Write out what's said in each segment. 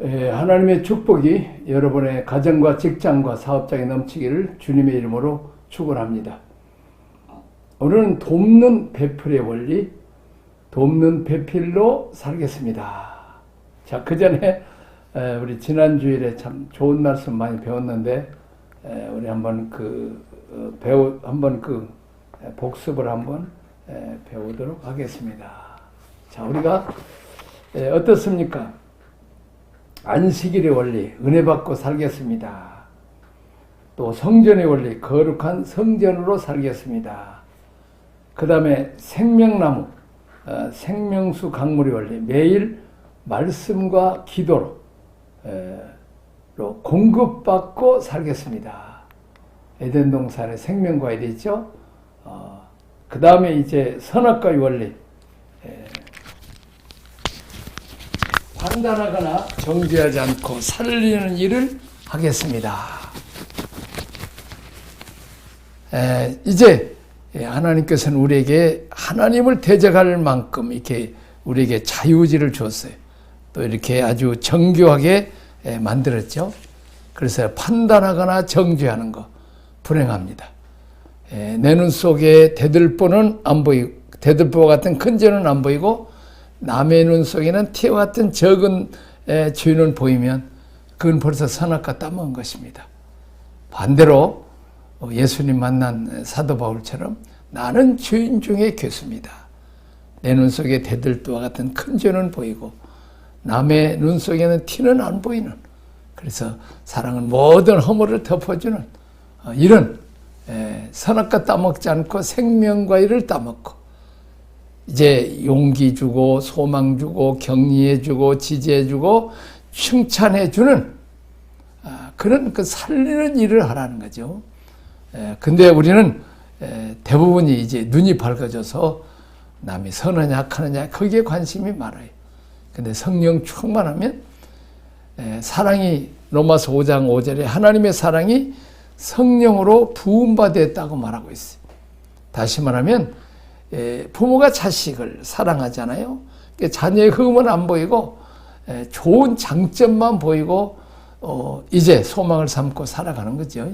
하나님의 축복이 여러분의 가정과 직장과 사업장에 넘치기를 주님의 이름으로 축원합니다. 오늘은 돕는 배필의 원리, 돕는 배필로 살겠습니다. 자, 그 전에 우리 지난 주일에 참 좋은 말씀 많이 배웠는데 우리 한번 복습을 한번 배우도록 하겠습니다. 자, 우리가 어떻습니까? 안식일의 원리, 은혜 받고 살겠습니다. 또 성전의 원리, 거룩한 성전으로 살겠습니다. 그 다음에 생명나무, 생명수 강물의 원리, 매일 말씀과 기도로 공급받고 살겠습니다. 에덴 동산에 생명과일이 있죠. 그 다음에 이제 선악과의 원리, 판단하거나 정죄하지 않고 살리는 일을 하겠습니다. 이제 하나님께서는 우리에게 하나님을 대적할 만큼 이렇게 우리에게 자유의지를 줬어요. 또 이렇게 아주 정교하게 만들었죠. 그래서 판단하거나 정죄하는 거 불행합니다. 내 눈 속에 대들보는 안 보이고, 대들보와 같은 큰 죄는 안 보이고, 남의 눈 속에는 티와 같은 적은 죄는 보이면 그건 벌써 선악과 따먹은 것입니다. 반대로 예수님 만난 사도 바울처럼 나는 죄인 중에 괴수입니다. 내 눈 속에 대들보와 같은 큰 죄는 보이고 남의 눈 속에는 티는 안 보이는, 그래서 사랑은 모든 허물을 덮어주는 이런 선악과 따먹지 않고 생명과일을 따먹고 이제 용기 주고 소망 주고 격려해 주고 지지해 주고 칭찬해 주는 그런 그 살리는 일을 하라는 거죠. 근데 우리는 대부분이 이제 눈이 밝아져서 남이 선하냐 악하느냐 거기에 관심이 많아요. 근데 성령 충만하면 사랑이 로마서 5장 5절에 하나님의 사랑이 성령으로 부음받았다고 말하고 있어요. 다시 말하면 부모가 자식을 사랑하잖아요. 자녀의 흠은 안 보이고 좋은 장점만 보이고 이제 소망을 삼고 살아가는 거죠.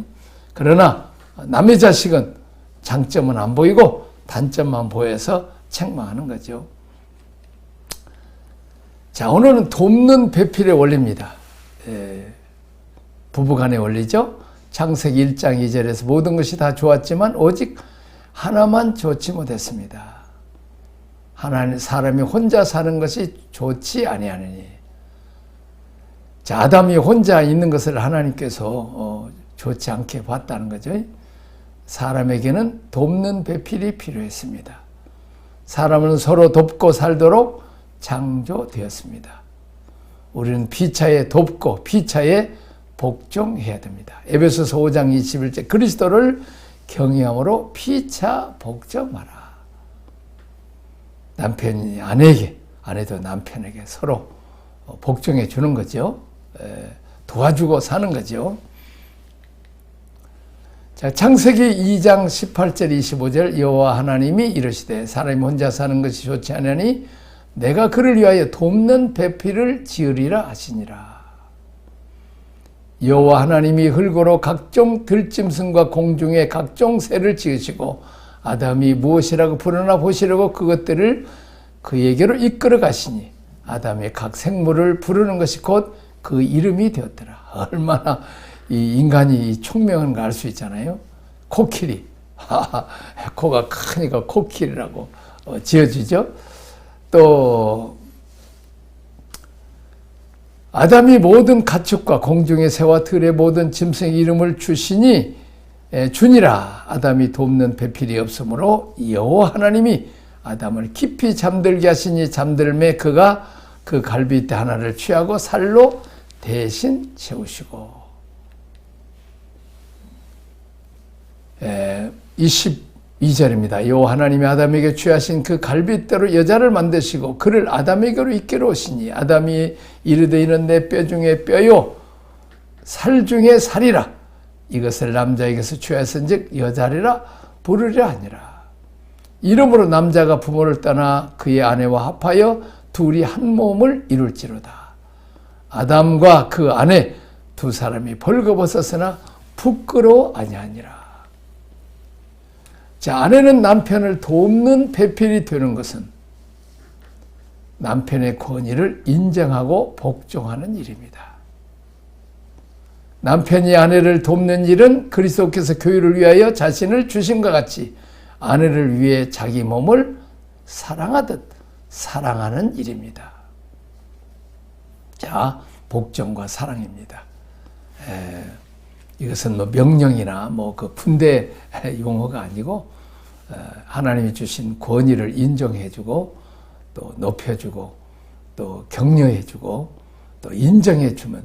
그러나 남의 자식은 장점은 안 보이고 단점만 보여서 책망하는 거죠. 자, 오늘은 돕는 배필의 원리입니다. 부부간의 원리죠. 창세기 1장 2절에서 모든 것이 다 좋았지만 오직 하나만 좋지 못했습니다. 하나님, 사람이 혼자 사는 것이 좋지 아니하느니. 자, 아담이 혼자 있는 것을 하나님께서 좋지 않게 봤다는 거죠. 사람에게는 돕는 배필이 필요했습니다. 사람은 서로 돕고 살도록 창조되었습니다. 우리는 피차에 돕고 피차에 복종해야 됩니다. 에베소서 5장 21절 그리스도를 경외함으로 피차 복종하라. 남편이 아내에게, 아내도 남편에게 서로 복종해 주는 거죠. 도와주고 사는 거죠. 자, 창세기 2장 18절 25절 여호와 하나님이 이르시되 사람이 혼자 사는 것이 좋지 않으니 내가 그를 위하여 돕는 배필을 지으리라 하시니라. 여호와 하나님이 흙으로 각종 들짐승과 공중의 각종 새를 지으시고 아담이 무엇이라고 부르나 보시려고 그것들을 그에게로 이끌어 가시니 아담의 각 생물을 부르는 것이 곧 그 이름이 되었더라. 얼마나 이 인간이 총명한가 알 수 있잖아요. 코끼리. 코가 크니까 코끼리라고 지어지죠. 또 아담이 모든 가축과 공중의 새와 들의 모든 짐승의 이름을 주니라. 아담이 돕는 배필이 없으므로 여호와 하나님이 아담을 깊이 잠들게 하시니 잠들매 그가 그 갈빗대 하나를 취하고 살로 대신 채우시고. 22절입니다. 여호와 하나님이 아담에게 취하신 그 갈빗대로 여자를 만드시고 그를 아담에게로 이끌어 오시니 아담이 이르되 이는 내 뼈 중에 뼈요 살 중에 살이라. 이것을 남자에게서 취하였은즉 여자리라 부르려 하니라. 이러므로 남자가 부모를 떠나 그의 아내와 합하여 둘이 한 몸을 이룰지로다. 아담과 그 아내 두 사람이 벌거벗었으나 부끄러워 아니하니라. 자, 아내는 남편을 돕는 배필이 되는 것은 남편의 권위를 인정하고 복종하는 일입니다. 남편이 아내를 돕는 일은 그리스도께서 교회를 위하여 자신을 주심과 같이 아내를 위해 자기 몸을 사랑하듯 사랑하는 일입니다. 자, 복종과 사랑입니다. 이것은 뭐 명령이나 뭐 그 군대 용어가 아니고 하나님이 주신 권위를 인정해주고 또 높여주고 또 격려해주고 또 인정해주면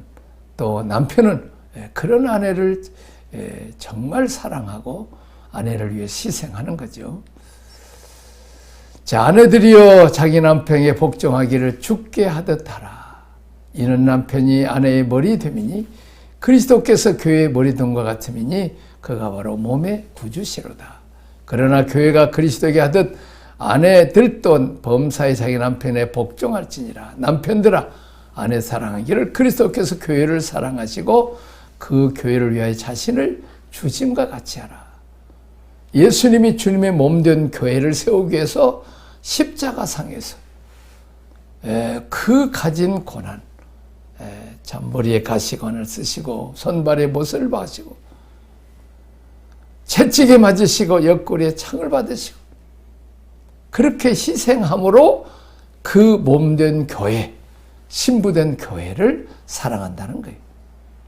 또 남편은 그런 아내를 정말 사랑하고 아내를 위해 희생하는 거죠. 자, 아내들이여 자기 남편에게 복종하기를 주께 하듯 하라. 이는 남편이 아내의 머리 됨이니 그리스도께서 교회의 머리됨과 같음이니 그가 바로 몸의 구주시로다. 그러나 교회가 그리스도에게 하듯 아내들도 범사에 자기 남편에 복종할지니라. 남편들아 아내 사랑하기를 그리스도께서 교회를 사랑하시고 그 교회를 위하여 자신을 주심과 같이 하라. 예수님이 주님의 몸된 교회를 세우기 위해서 십자가상에서 그 가진 고난, 참 머리에 가시관을 쓰시고 손발에 못을 박으시고 채찍에 맞으시고 옆구리에 창을 받으시고 그렇게 희생함으로 그 몸된 교회, 신부된 교회를 사랑한다는 거예요.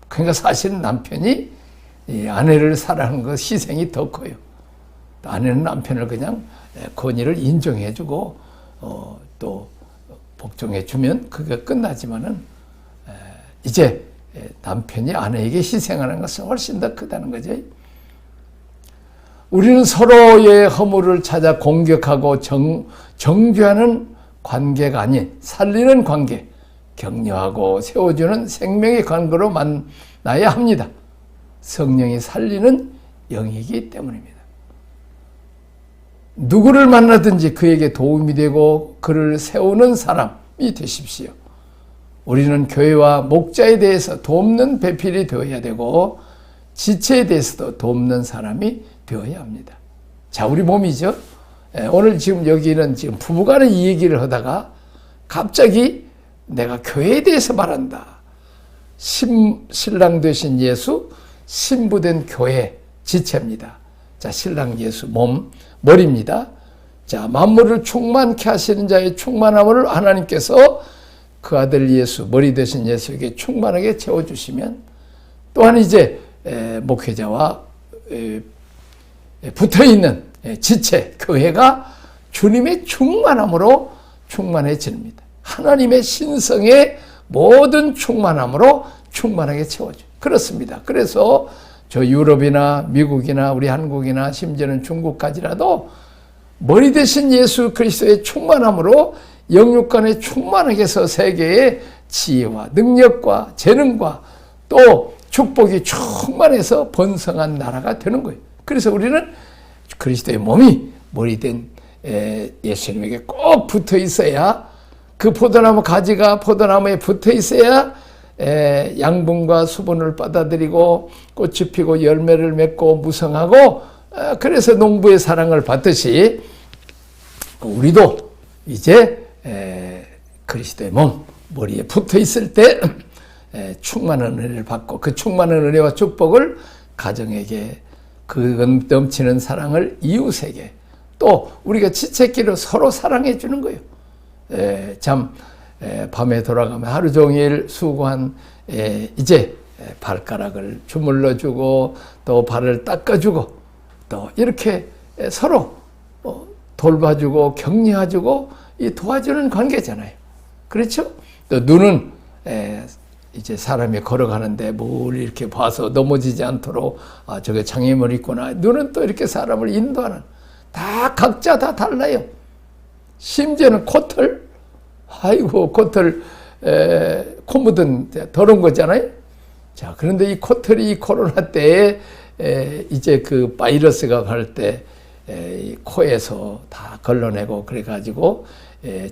그러니까 사실은 남편이 이 아내를 사랑하는 것 희생이 더 커요. 아내는 남편을 그냥 권위를 인정해주고 또 복종해주면 그게 끝나지만은 이제 남편이 아내에게 희생하는 것은 훨씬 더 크다는 거죠. 우리는 서로의 허물을 찾아 공격하고 정죄하는 관계가 아닌 살리는 관계, 격려하고 세워주는 생명의 관계로 만나야 합니다. 성령이 살리는 영이기 때문입니다. 누구를 만나든지 그에게 도움이 되고 그를 세우는 사람이 되십시오. 우리는 교회와 목자에 대해서 돕는 배필이 되어야 되고 지체에 대해서도 돕는 사람이 되어야 합니다. 자, 우리 몸이죠. 오늘 지금 여기는 지금 부부간에 이 얘기를 하다가 갑자기 내가 교회에 대해서 말한다. 신랑 되신 예수, 신부된 교회 지체입니다. 자, 신랑 예수 몸, 머리입니다. 자, 만물을 충만케 하시는 자의 충만함을 하나님께서 그 아들 예수, 머리 되신 예수에게 충만하게 채워주시면 또한 이제 목회자와 붙어있는 지체, 교회가 주님의 충만함으로 충만해집니다. 하나님의 신성의 모든 충만함으로 충만하게 채워줘요. 그렇습니다. 그래서 저 유럽이나 미국이나 우리 한국이나 심지어는 중국까지라도 머리 대신 예수 그리스도의 충만함으로 영육간에 충만하게 해서 세계의 지혜와 능력과 재능과 또 축복이 충만해서 번성한 나라가 되는 거예요. 그래서 우리는 그리스도의 몸이 머리 된 예수님에게 꼭 붙어 있어야 그 포도나무 가지가 포도나무에 붙어 있어야 양분과 수분을 받아들이고 꽃이 피고 열매를 맺고 무성하고 그래서 농부의 사랑을 받듯이 우리도 이제 그리스도의 몸 머리에 붙어 있을 때 충만한 은혜를 받고 그 충만한 은혜와 축복을 가정에게 그 넘치는 사랑을 이웃에게 또 우리가 지체끼리 서로 사랑해 주는 거예요. 밤에 돌아가면 하루 종일 수고한 이제 발가락을 주물러 주고 또 발을 닦아주고 또 이렇게 서로 돌봐주고 격려해주고 도와주는 관계잖아요. 그렇죠? 또 눈은 이제 사람이 걸어가는데 뭘 이렇게 봐서 넘어지지 않도록 저게 장애물 있구나. 눈은 또 이렇게 사람을 인도하는 다 각자 다 달라요. 심지어는 코털 아이고 코털 코 묻은 더러운 거잖아요. 자, 그런데 이 코털이 이 코로나 때에 이제 그 바이러스가 갈 때 코에서 다 걸러내고 그래가지고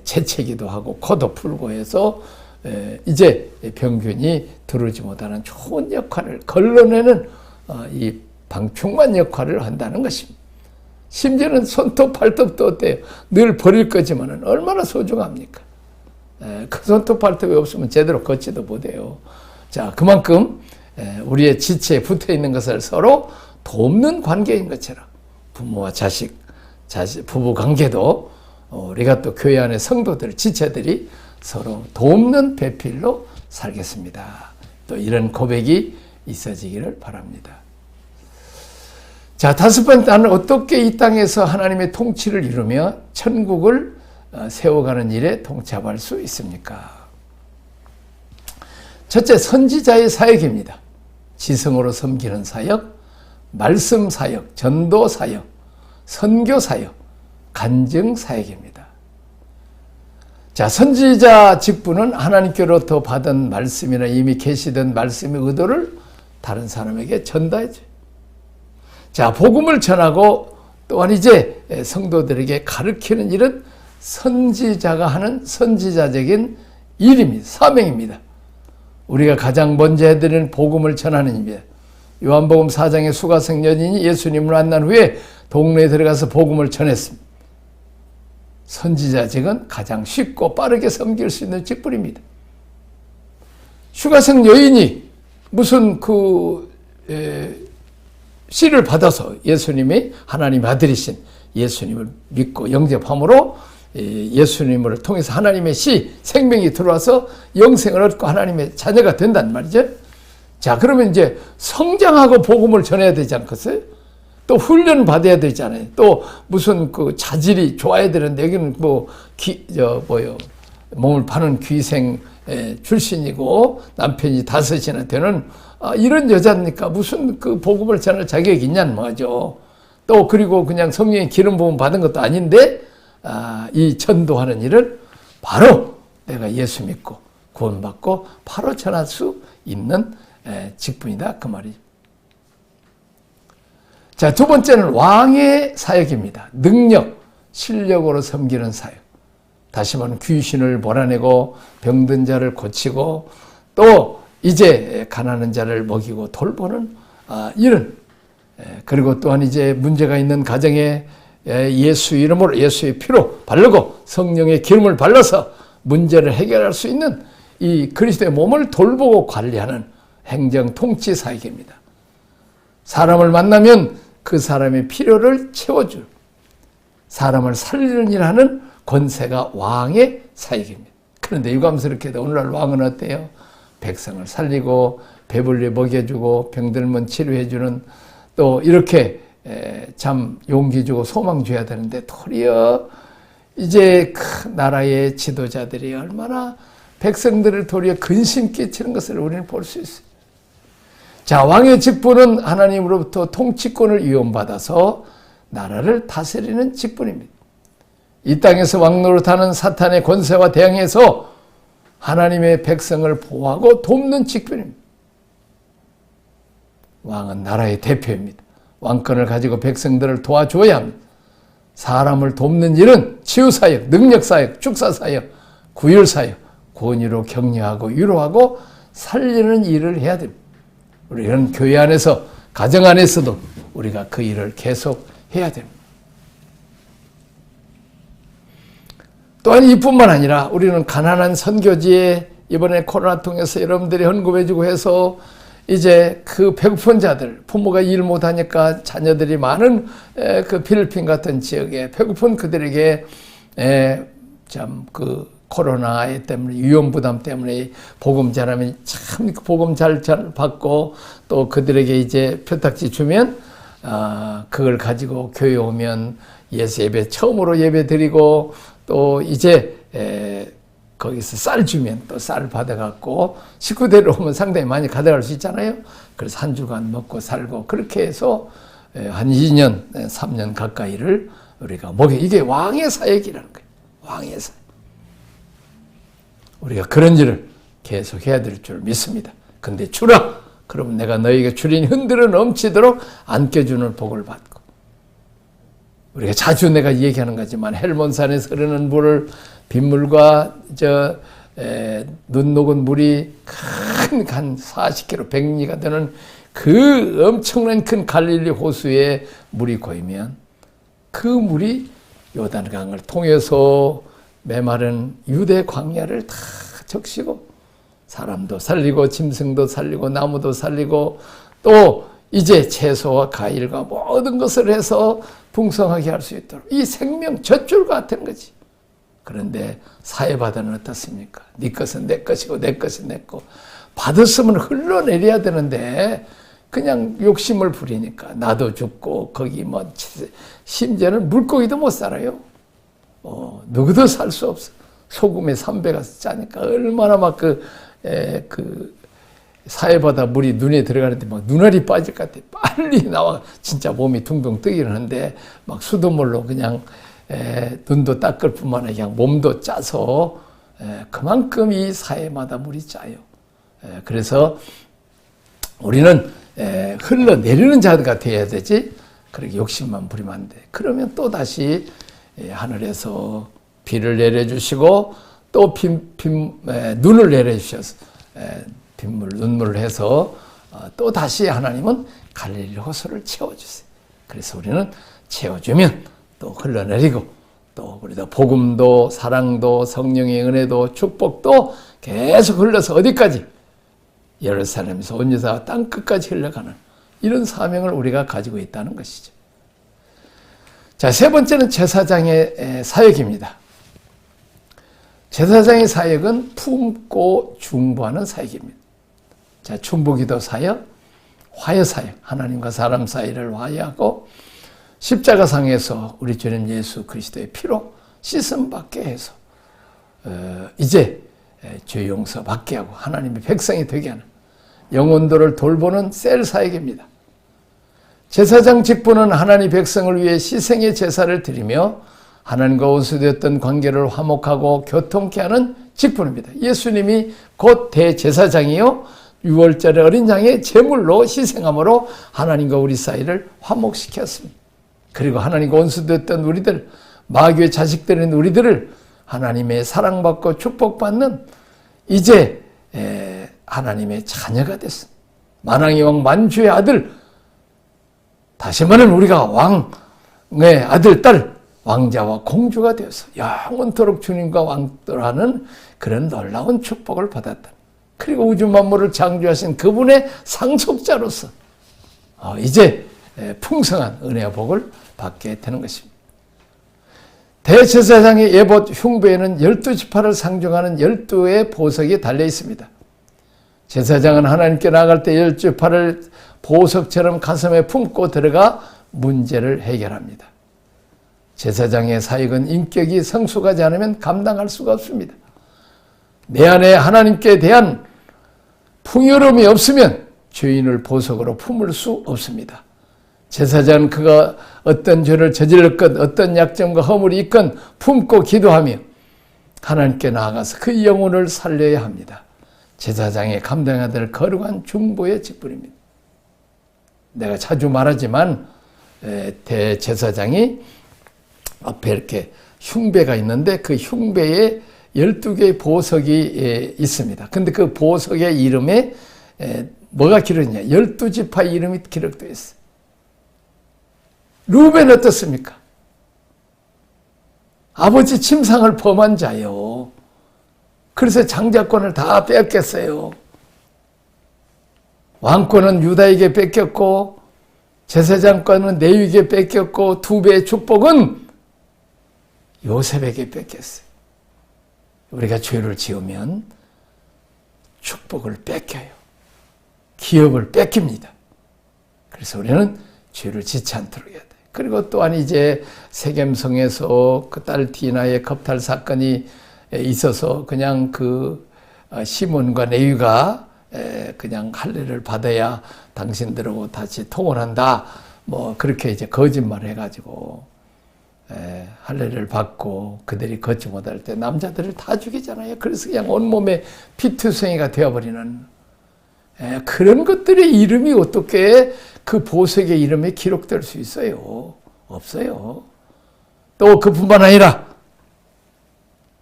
재채기도 하고 코도 풀고 해서 이제 병균이 들어오지 못하는 좋은 역할을 걸러내는 이 방충망 역할을 한다는 것입니다. 심지어는 손톱 발톱도 어때요? 늘 버릴 거지만은 얼마나 소중합니까? 그 손톱 발톱이 없으면 제대로 걷지도 못해요. 자, 그만큼 우리의 지체에 붙어 있는 것을 서로 돕는 관계인 것처럼 부모와 자식, 부부 관계도 우리가 또 교회 안의 성도들, 지체들이 서로 돕는 배필로 살겠습니다. 또 이런 고백이 있어지기를 바랍니다. 자, 다섯 번째, 나는 어떻게 이 땅에서 하나님의 통치를 이루며 천국을 세워가는 일에 동참할 수 있습니까? 첫째, 선지자의 사역입니다. 지성으로 섬기는 사역, 말씀 사역, 전도 사역, 선교 사역, 간증 사역입니다. 자, 선지자 직분은 하나님께로부터 받은 말씀이나 이미 계시던 말씀의 의도를 다른 사람에게 전달해줘요. 자, 복음을 전하고 또한 이제 성도들에게 가르치는 일은 선지자가 하는 선지자적인 일입니다. 사명입니다. 우리가 가장 먼저 해드리는 복음을 전하는 일입니다. 요한복음 4장의 수가성 여인이 예수님을 만난 후에 동네에 들어가서 복음을 전했습니다. 선지자직은 가장 쉽고 빠르게 섬길 수 있는 직분입니다. 수가성 여인이 무슨 씨를 받아서 예수님이 하나님의 아들이신 예수님을 믿고 영접함으로 예수님을 통해서 하나님의 씨, 생명이 들어와서 영생을 얻고 하나님의 자녀가 된단 말이죠. 자, 그러면 이제 성장하고 복음을 전해야 되지 않겠어요? 또 훈련 받아야 되잖아요. 또 무슨 자질이 좋아야 되는데 여기는 몸을 파는 귀생 출신이고 남편이 5이나 되는 이런 여자니까 무슨 복음을 전할 자격이 있냐는 말이죠. 또 그리고 그냥 성령의 기름 부음 받은 것도 아닌데 이 전도하는 일을 바로 내가 예수 믿고 구원받고 바로 전할 수 있는 직분이다, 그 말이죠. 자, 두 번째는 왕의 사역입니다. 능력, 실력으로 섬기는 사역. 다시 말하면 귀신을 몰아내고 병든 자를 고치고 또 이제 가난한 자를 먹이고 돌보는 일은, 그리고 또한 이제 문제가 있는 가정에 예수 이름으로 예수의 피로 바르고 성령의 기름을 발라서 문제를 해결할 수 있는 이 그리스도의 몸을 돌보고 관리하는 행정 통치 사역입니다. 사람을 만나면 그 사람의 필요를 채워줄, 사람을 살리는 일을 하는 권세가 왕의 사역입니다. 그런데 유감스럽게도 오늘날 왕은 어때요? 백성을 살리고 배불리 먹여주고 병들면 치료해주는, 또 이렇게 참 용기 주고 소망 줘야 되는데 도리어 이제 그 나라의 지도자들이 얼마나 백성들을 도리어 근심 끼치는 것을 우리는 볼 수 있어요. 자, 왕의 직분은 하나님으로부터 통치권을 위임받아서 나라를 다스리는 직분입니다. 이 땅에서 왕노릇하는 사탄의 권세와 대항해서 하나님의 백성을 보호하고 돕는 직분입니다. 왕은 나라의 대표입니다. 왕권을 가지고 백성들을 도와줘야 합니다. 사람을 돕는 일은 치유사역, 능력사역, 축사사역, 구휼사역, 권위로 격려하고 위로하고 살리는 일을 해야 됩니다. 우리는 교회 안에서, 가정 안에서도 우리가 그 일을 계속 해야 됩니다. 또한 이뿐만 아니라 우리는 가난한 선교지에 이번에 코로나 통해서 여러분들이 헌금해주고 해서 이제 그 배고픈 자들, 부모가 일 못하니까 자녀들이 많은 그 필리핀 같은 지역에 배고픈 그들에게 참 코로나 때문에 위험 부담 때문에 복음 잘하면 참 복음 잘 받고 또 그들에게 이제 표딱지 주면 그걸 가지고 교회 오면 예수 예배 처음으로 예배 드리고 또 이제 거기서 쌀 주면 또 쌀 받아갖고 식구대로 오면 상당히 많이 가져갈 수 있잖아요. 그래서 한 주간 먹고 살고 그렇게 해서 한 2년, 3년 가까이를 우리가 이게 왕의 사역이라는 거예요. 왕의 사역. 우리가 그런 일을 계속 해야 될 줄 믿습니다. 근데 주라! 그러면 내가 너에게 주리니 흔들어 넘치도록 안겨주는 복을 받고. 우리가 자주 내가 얘기하는 거지만 헬몬산에서 흐르는 물을 빗물과 눈 녹은 물이 한 40km, 100리가 되는 그 엄청난 큰 갈릴리 호수에 물이 고이면 그 물이 요단강을 통해서 메마른 유대 광야를 다 적시고 사람도 살리고 짐승도 살리고 나무도 살리고 또 이제 채소와 과일과 모든 것을 해서 풍성하게 할 수 있도록 이 생명 젖줄 같은 거지. 그런데 사회바다는 어떻습니까? 네 것은 내 것이고 내 것은 내 것. 받았으면 흘러내려야 되는데 그냥 욕심을 부리니까 나도 죽고 거기 뭐 심지어는 물고기도 못 살아요. 누구도 살 수 없어. 소금에 3배가 짜니까 얼마나 막 그 사회바다 물이 눈에 들어가는데 막 눈알이 빠질 것 같아. 빨리 나와. 진짜 몸이 둥둥 뜨기는 하는데 막 수돗물로 그냥 눈도 닦을 뿐만 아니라 그냥 몸도 짜서 그만큼 이 사회마다 물이 짜요. 그래서 우리는 흘러내리는 자가 돼야 되지. 그렇게 욕심만 부리면 안 돼. 그러면 또 다시 하늘에서 비를 내려주시고 또 눈을 내려주셔서 눈물을 해서 또 다시 하나님은 갈릴리 호수를 채워주세요. 그래서 우리는 채워주면 또 흘러내리고 또 우리도 복음도 사랑도 성령의 은혜도 축복도 계속 흘러서 어디까지? 예루살렘에서 온 유다 땅 끝까지 흘러가는 이런 사명을 우리가 가지고 있다는 것이죠. 자, 세 번째는 제사장의 사역입니다. 제사장의 사역은 품고 중보하는 사역입니다. 자, 중보기도 사역, 화해 사역, 하나님과 사람 사이를 화해하고 십자가상에서 우리 주님 예수 그리스도의 피로 씻음 받게 해서 이제 죄 용서 받게 하고 하나님의 백성이 되게 하는 영혼들을 돌보는 셀 사역입니다. 제사장 직분은 하나님 백성을 위해 희생의 제사를 드리며 하나님과 원수되었던 관계를 화목하고 교통케 하는 직분입니다. 예수님이 곧 대제사장이요 6월절의 어린 양의 제물로 희생함으로 하나님과 우리 사이를 화목시켰습니다. 그리고 하나님과 원수되었던 우리들, 마귀의 자식들인 우리들을 하나님의 사랑받고 축복받는 이제 하나님의 자녀가 됐습니다. 만왕의 왕 만주의 아들, 다시 말하면 우리가 왕의 아들, 딸, 왕자와 공주가 되어서 영원토록 주님과 왕들하는 그런 놀라운 축복을 받았다. 그리고 우주 만물을 창조하신 그분의 상속자로서 이제 풍성한 은혜와 복을 받게 되는 것입니다. 대제사장의 예봇 흉배에는 12지파를 상징하는 12의 보석이 달려 있습니다. 제사장은 하나님께 나아갈 때 10지파를 보석처럼 가슴에 품고 들어가 문제를 해결합니다. 제사장의 사역은 인격이 성숙하지 않으면 감당할 수가 없습니다. 내 안에 하나님께 대한 풍요로움이 없으면 죄인을 보석으로 품을 수 없습니다. 제사장은 그가 어떤 죄를 저질렀건 어떤 약점과 허물이 있건 품고 기도하며 하나님께 나아가서 그 영혼을 살려야 합니다. 제사장이 감당해야 될 거룩한 중보의 직분입니다. 내가 자주 말하지만 대제사장이 앞에 이렇게 흉배가 있는데 그 흉배에 12개의 보석이 있습니다. 근데 그 보석의 이름에 뭐가 기록되냐? 12지파 이름이 기록되어 있어요. 루벤 어떻습니까? 아버지 침상을 범한 자요. 그래서 장자권을 다 뺏겼어요. 왕권은 유다에게 뺏겼고 제사장권은 레위에게 뺏겼고 2배의 축복은 요셉에게 뺏겼어요. 우리가 죄를 지으면 축복을 뺏겨요. 기업을 뺏깁니다. 그래서 우리는 죄를 짓지 않도록 해야 돼요. 그리고 또한 이제 세겜성에서 그 딸 디나의 겁탈 사건이 있어서 그냥 그 시몬과 레위가 그냥 할례를 받아야 당신들하고 다시 통혼한다. 뭐 그렇게 이제 거짓말을 해가지고 할례를 받고 그들이 걷지 못할 때 남자들을 다 죽이잖아요. 그래서 그냥 온몸에 피투성이가 되어버리는 그런 것들의 이름이 어떻게 그 보석의 이름에 기록될 수 있어요? 없어요. 또 그뿐만 아니라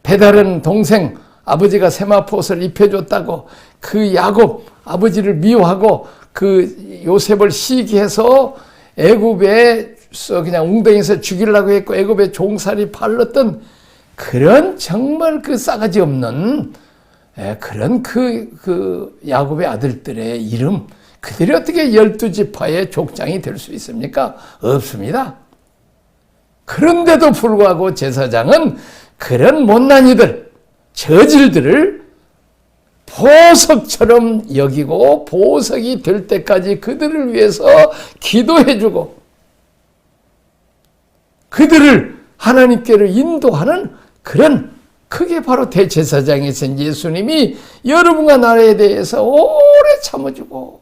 배다른 동생 아버지가 세마포 옷을 입혀줬다고 그 야곱 아버지를 미워하고 그 요셉을 시기해서 애굽에서 그냥 웅덩이에서 죽이려고 했고 애굽에 종살이 팔렀던 그런 정말 그 싸가지 없는 그런 그 야곱의 아들들의 이름, 그들이 어떻게 12지파의 족장이 될 수 있습니까? 없습니다. 그런데도 불구하고 제사장은 그런 못난이들, 저질들을 보석처럼 여기고 보석이 될 때까지 그들을 위해서 기도해주고 그들을 하나님께로 인도하는 그런, 그게 바로 대제사장이신 예수님이 여러분과 나에 대해서 오래 참아주고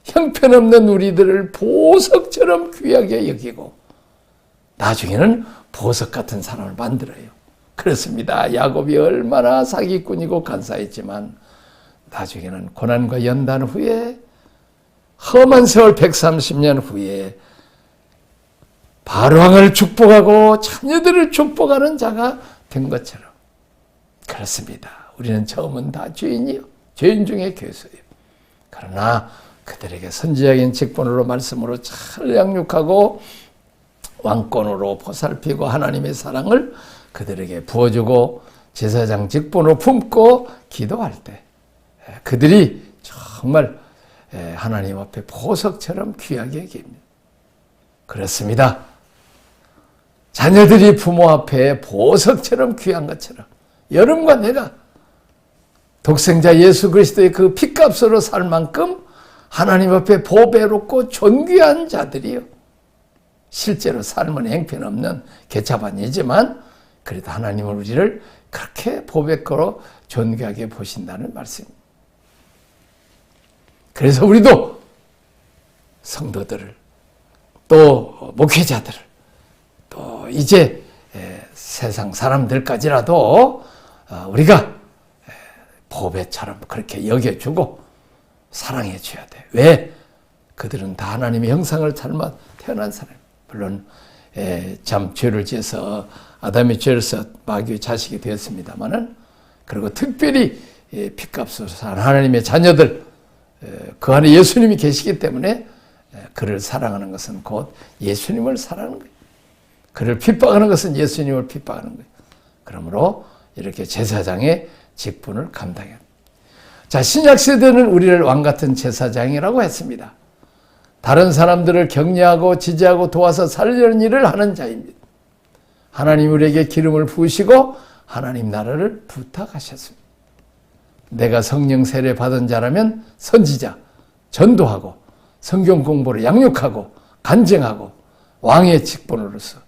형편없는 우리들을 보석처럼 귀하게 여기고 나중에는 보석 같은 사람을 만들어요. 그렇습니다. 야곱이 얼마나 사기꾼이고 간사했지만 나중에는 고난과 연단 후에 험한 세월 130년 후에 바로왕을 축복하고 자녀들을 축복하는 자가 된 것처럼 그렇습니다. 우리는 처음은 다 죄인이요. 죄인 중에 괴수예요. 그러나 그들에게 선지자적인 직분으로 말씀으로 잘 양육하고 왕권으로 보살피고 하나님의 사랑을 그들에게 부어주고 제사장 직분으로 품고 기도할 때 그들이 정말 하나님 앞에 보석처럼 귀하게 여깁니다. 그렇습니다. 자녀들이 부모 앞에 보석처럼 귀한 것처럼 여러분과 내가 독생자 예수 그리스도의 그 피값으로 살 만큼 하나님 앞에 보배롭고 존귀한 자들이요. 실제로 삶은 행편없는 개차반이지만 그래도 하나님은 우리를 그렇게 보배롭고 존귀하게 보신다는 말씀입니다. 그래서 우리도 성도들을 또 목회자들을 또 이제 세상 사람들까지라도 우리가 보배처럼 그렇게 여겨주고 사랑해줘야 돼. 왜? 그들은 다 하나님의 형상을 닮아 태어난 사람. 물론 참 죄를 지어서 아담이 죄를 써 마귀의 자식이 되었습니다마는 그리고 특별히 피값으로 산 하나님의 자녀들 그 안에 예수님이 계시기 때문에 그를 사랑하는 것은 곧 예수님을 사랑하는 거예요. 그를 핍박하는 것은 예수님을 핍박하는 거예요. 그러므로 이렇게 제사장의 직분을 감당해야 합니다. 자, 신약시대는 우리를 왕같은 제사장이라고 했습니다. 다른 사람들을 격려하고 지지하고 도와서 살리는 일을 하는 자입니다. 하나님 우리에게 기름을 부으시고 하나님 나라를 부탁하셨습니다. 내가 성령 세례 받은 자라면 선지자, 전도하고 성경 공부를 양육하고 간증하고 왕의 직분으로서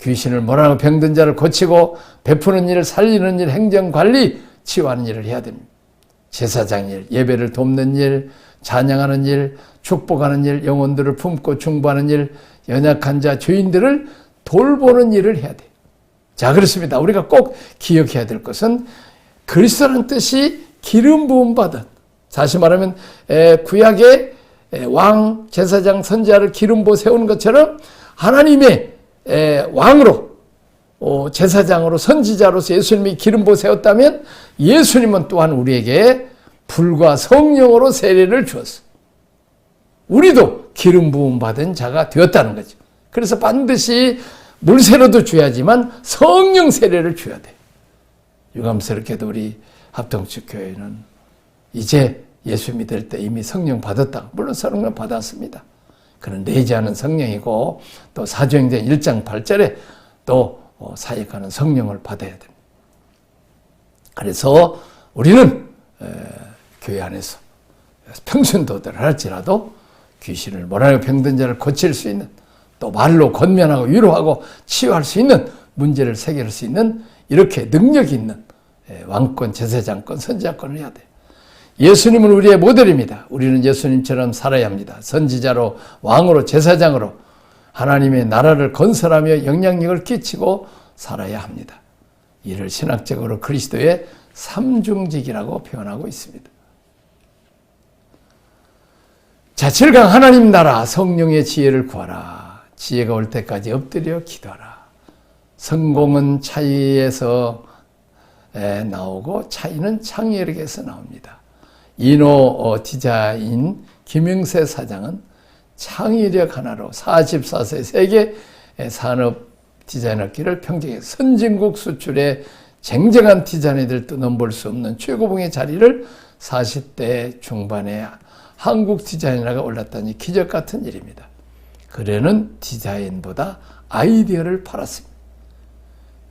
귀신을 몰아내고 병든 자를 고치고 베푸는 일, 살리는 일, 행정관리, 치유하는 일을 해야 됩니다. 제사장 일, 예배를 돕는 일, 찬양하는 일, 축복하는 일, 영혼들을 품고 중보하는 일, 연약한 자, 죄인들을 돌보는 일을 해야 돼요. 자, 그렇습니다. 우리가 꼭 기억해야 될 것은 그리스도라는 뜻이 기름 부음 받은, 다시 말하면 구약의 왕, 제사장, 선지자를 기름 부어 세우는 것처럼 하나님의 왕으로 제사장으로 선지자로서 예수님이 기름 부어 세웠다면 예수님은 또한 우리에게 불과 성령으로 세례를 주었어. 우리도 기름 부음 받은 자가 되었다는 거죠. 그래서 반드시 물세례도 줘야지만 성령 세례를 줘야 돼. 유감스럽게도 우리 합동측 교회는 이제 예수 믿을 때 이미 성령 받았다. 물론 성령 받았습니다. 그는 내지 않은 성령이고 또 사도행전 1장 8절에 또 사역하는 성령을 받아야 됩니다. 그래서 우리는 교회 안에서 평신도들 할지라도 귀신을 몰아내고 병든 자를 고칠 수 있는, 또 말로 권면하고 위로하고 치유할 수 있는, 문제를 해결할 수 있는 이렇게 능력이 있는 왕권, 제사장권, 선지자권을 해야 돼요. 예수님은 우리의 모델입니다. 우리는 예수님처럼 살아야 합니다. 선지자로, 왕으로, 제사장으로 하나님의 나라를 건설하며 영향력을 끼치고 살아야 합니다. 이를 신학적으로 그리스도의 삼중직이라고 표현하고 있습니다. 자, 7강 하나님 나라 성령의 지혜를 구하라. 지혜가 올 때까지 엎드려 기도하라. 성공은 차이에서 나오고 차이는 창의력에서 나옵니다. 이노 디자인 김영세 사장은 창의력 하나로 44세 세계 산업 디자인업계를 평정해 선진국 수출에 쟁쟁한 디자이너들 넘볼 수 없는 최고봉의 자리를 40대 중반에 한국 디자이너가 올랐다니 기적 같은 일입니다. 그는 디자인보다 아이디어를 팔았습니다.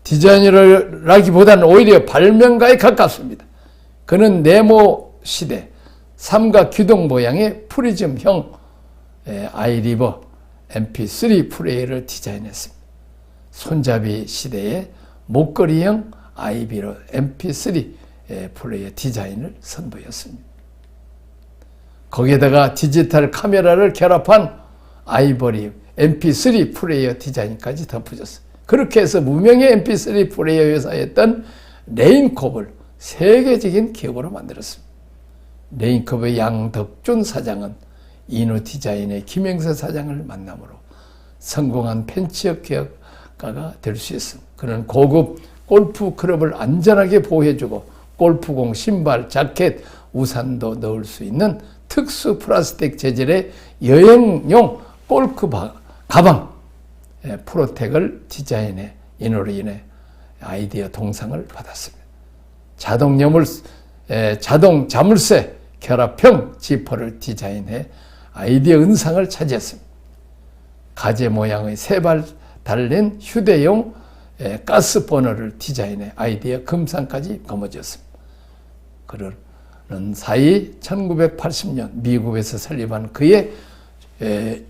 디자이너라기보다는 오히려 발명가에 가깝습니다. 그는 네모 시대 삼각 규동 모양의 프리즘형 아이리버 MP3 플레이어를 디자인했습니다. 손잡이 시대의 목걸이형 아이비로 MP3 플레이어 디자인을 선보였습니다. 거기에다가 디지털 카메라를 결합한 아이보리 MP3 플레이어 디자인까지 덧붙였어요. 그렇게 해서 무명의 MP3 플레이어 회사였던 레인컵을 세계적인 기업으로 만들었습니다. 레인컵의 양덕준 사장은 이노 디자인의 김영세 사장을 만남으로 성공한 벤처 기업가가 될 수 있습니다. 그는 고급 골프 클럽을 안전하게 보호해주고 골프공, 신발, 자켓, 우산도 넣을 수 있는 특수 플라스틱 재질의 여행용 골프 가방 프로텍을 디자인해 이노로 인해 아이디어 동상을 받았습니다. 자동 자물쇠 결합형 지퍼를 디자인해 아이디어 은상을 차지했습니다. 가재 모양의 세 발 달린 휴대용 가스 버너를 디자인해 아이디어 금상까지 거머쥐었습니다. 그러는 사이 1980년 미국에서 설립한 그의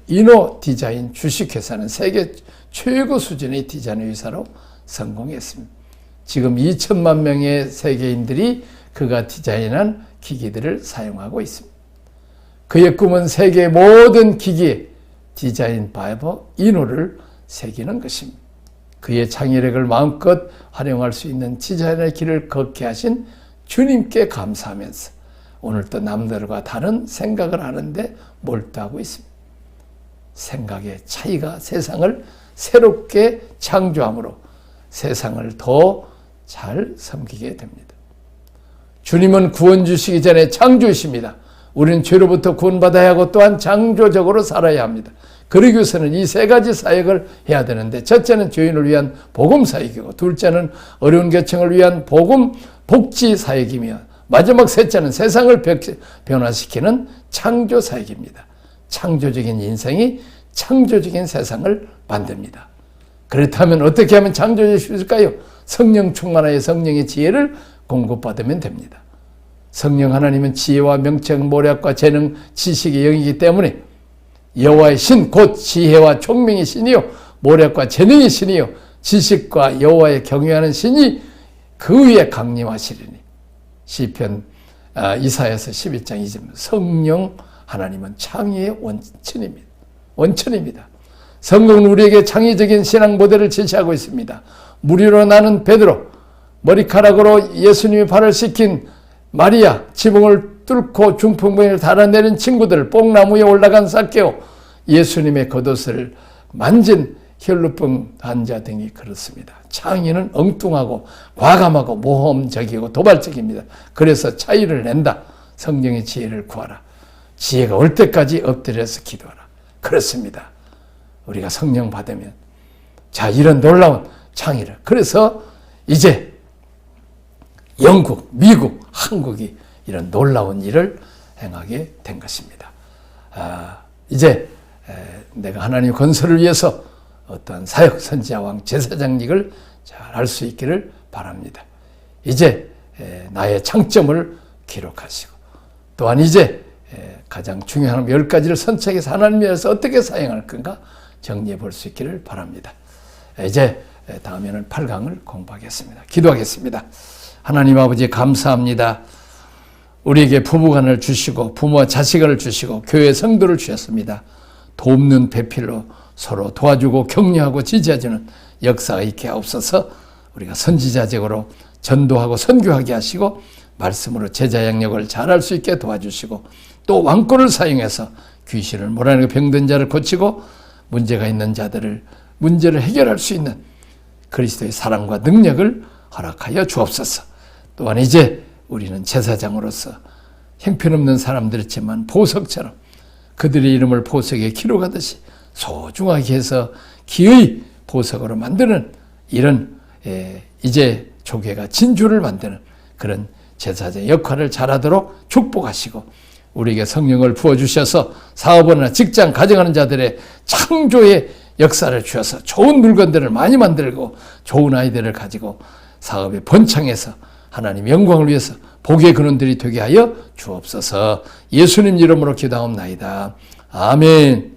이노 디자인 주식회사는 세계 최고 수준의 디자인 회사로 성공했습니다. 지금 2천만 명의 세계인들이 그가 디자인한 기기들을 사용하고 있습니다. 그의 꿈은 세계 모든 기기에 디자인 바이버 이노를 새기는 것입니다. 그의 창의력을 마음껏 활용할 수 있는 디자인의 길을 걷게 하신 주님께 감사하면서 오늘도 남들과 다른 생각을 하는데 몰두하고 있습니다. 생각의 차이가 세상을 새롭게 창조함으로 세상을 더 잘 섬기게 됩니다. 주님은 구원 주시기 전에 창조이십니다. 우리는 죄로부터 구원받아야 하고 또한 창조적으로 살아야 합니다. 그러기 위해서는 이 세 가지 사역을 해야 되는데 첫째는 죄인을 위한 복음 사역이고 둘째는 어려운 계층을 위한 복음 복지 사역이며 마지막 셋째는 세상을 변화시키는 창조 사역입니다. 창조적인 인생이 창조적인 세상을 만듭니다. 그렇다면 어떻게 하면 창조될 수 있을까요? 성령 충만하여 성령의 지혜를 공급받으면 됩니다. 성령 하나님은 지혜와 명철, 모략과 재능, 지식의 영이기 때문에 여호와의 신, 곧 지혜와 총명의 신이요 모략과 재능의 신이요 지식과 여호와의 경외하는 신이 그 위에 강림하시리니 시편 이사야서 11장 20절 성령 하나님은 창의의 원천입니다. 성경은 우리에게 창의적인 신앙 모델을 제시하고 있습니다. 무리로 나는 베드로, 머리카락으로 예수님의 발을 씻긴 마리아, 지붕을 뚫고 중풍병을 달아내린 친구들, 뽕나무에 올라간 삭개오, 예수님의 겉옷을 만진 혈루병 환자 등이 그렇습니다. 창의는 엉뚱하고 과감하고 모험적이고 도발적입니다. 그래서 차이를 낸다. 성령의 지혜를 구하라. 지혜가 올 때까지 엎드려서 기도하라. 그렇습니다. 우리가 성령 받으면 자 이런 놀라운 창의를 그래서 이제 영국, 미국, 한국이 이런 놀라운 일을 행하게 된 것입니다. 이제 내가 하나님 건설을 위해서 어떠한 사역, 선지자왕, 제사장직을 잘 할 수 있기를 바랍니다. 이제 나의 장점을 기록하시고 또한 이제 가장 중요한 10가지를 선택해서 하나님께서 어떻게 사용할 건가 정리해 볼 수 있기를 바랍니다. 이제 다음에는 8강을 공부하겠습니다. 기도하겠습니다. 하나님 아버지 감사합니다. 우리에게 부부간을 주시고 부모와 자식을 주시고 교회 성도를 주셨습니다. 돕는 배필로 서로 도와주고 격려하고 지지해주는 역사가 있게 하옵소서. 우리가 선지자적으로 전도하고 선교하게 하시고 말씀으로 제자 양육을 잘할 수 있게 도와주시고 또 왕권을 사용해서 귀신을 몰아내고 병든 자를 고치고 문제가 있는 자들을 문제를 해결할 수 있는 그리스도의 사랑과 능력을 허락하여 주옵소서. 또한 이제 우리는 제사장으로서 형편없는 사람들이지만 보석처럼 그들의 이름을 보석에 기록하듯이 소중하게 해서 기의 보석으로 만드는 이런 이제 조계가 진주를 만드는 그런 제사장 역할을 잘하도록 축복하시고 우리에게 성령을 부어주셔서 사업이나 직장, 가정하는 자들의 창조의 역사를 주셔서 좋은 물건들을 많이 만들고 좋은 아이디어를 가지고 사업에 번창해서 하나님 영광을 위해서 복의 근원들이 되게 하여 주옵소서. 예수님 이름으로 기도하옵나이다. 아멘.